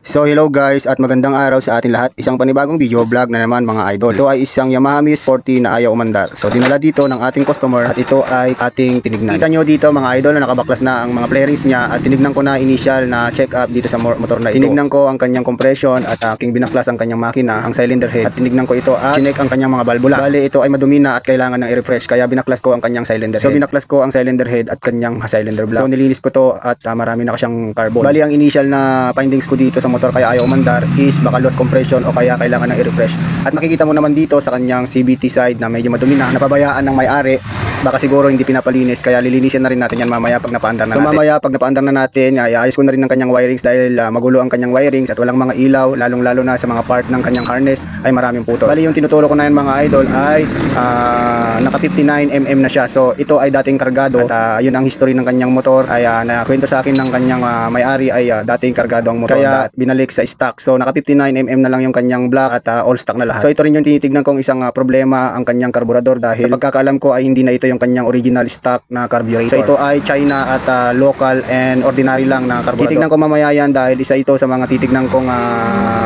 So hello guys at magandang araw sa ating lahat. Isang panibagong video vlog na naman mga idol. Ito ay isang Yamaha Mio Sporty na ayaw umandar. So dinala dito ng ating customer at ito ay ating tinignan. Kita nyo dito mga idol na nakabaklas na ang mga flarings niya at tinignan ko na initial na check up dito sa motor na ito. Tinignan ko ang kanyang compression at aking binaklas ang kanyang makina, ang cylinder head. At tinignan ko ito at chinek ang kanyang mga balbula. Bali ito ay madumi na at kailangan ng i-refresh kaya binaklas ko ang kanyang cylinder head. So binaklas ko ang cylinder head at kanyang cylinder block. So nilinis ko to at marami na siyang carbon. Bali ang initial na findings ko dito sa motor kaya ayaw umandar is baka loss compression o kaya kailangan ng i-refresh. At makikita mo naman dito sa kanyang CVT side na medyo madumi na, napabayaan ng may-ari, baka siguro hindi pinapalinis kaya lilinisin na rin natin yan mamaya pag napaandar na natin. So mamaya pag napaandar na natin, iayos ko na rin ng kanyang wirings dahil magulo ang kanyang wirings at walang mga ilaw, lalong-lalo na sa mga part ng kanyang harness ay maraming putol. Bali yung tinuturo ko na yan mga idol ay naka 59mm na siya. So ito ay dating kargado at yun ang history ng kanyang motor ay nakwento sa akin ng kanyang may-ari ay dating kargado ang motor kaya binalik sa stock. So naka 59mm na lang yung kanyang block at all stock na lahat. So ito rin yung tinitignan kong isang problema ang kanyang karburador dahil sa pagkakaalam ko ay hindi na ito yung kanyang original stock na carburetor. So ito ay China at local and ordinary lang na carburetor. Titignan ko mamaya yan dahil isa ito sa mga titignan kong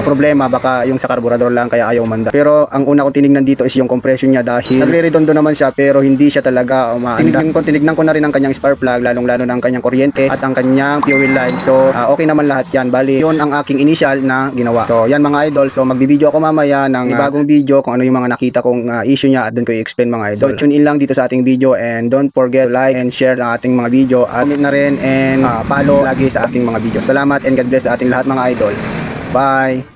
problema, baka yung sa carburetor lang kaya ayaw umandar. Pero ang una kong tinignan dito is yung compression niya dahil nagre-redondo naman siya pero hindi siya talaga umaandar. Tinignan ko na rin ang kanyang spark plug, lalong-lalo na ang kanyang kuryente at ang kanyang fuel line. So okay naman lahat yan. Bali yun ang aking initial na ginawa. So yan mga idol, so magbibideo ako mamaya ng bagong video kung ano yung mga nakita kong issue niya at doon ko i-explain mga idol. So tune in lang dito sa ating video and don't forget to like and share ang ating mga video at comment na rin and follow lagi sa ating mga video. Salamat and God bless sa ating lahat mga idol. Bye!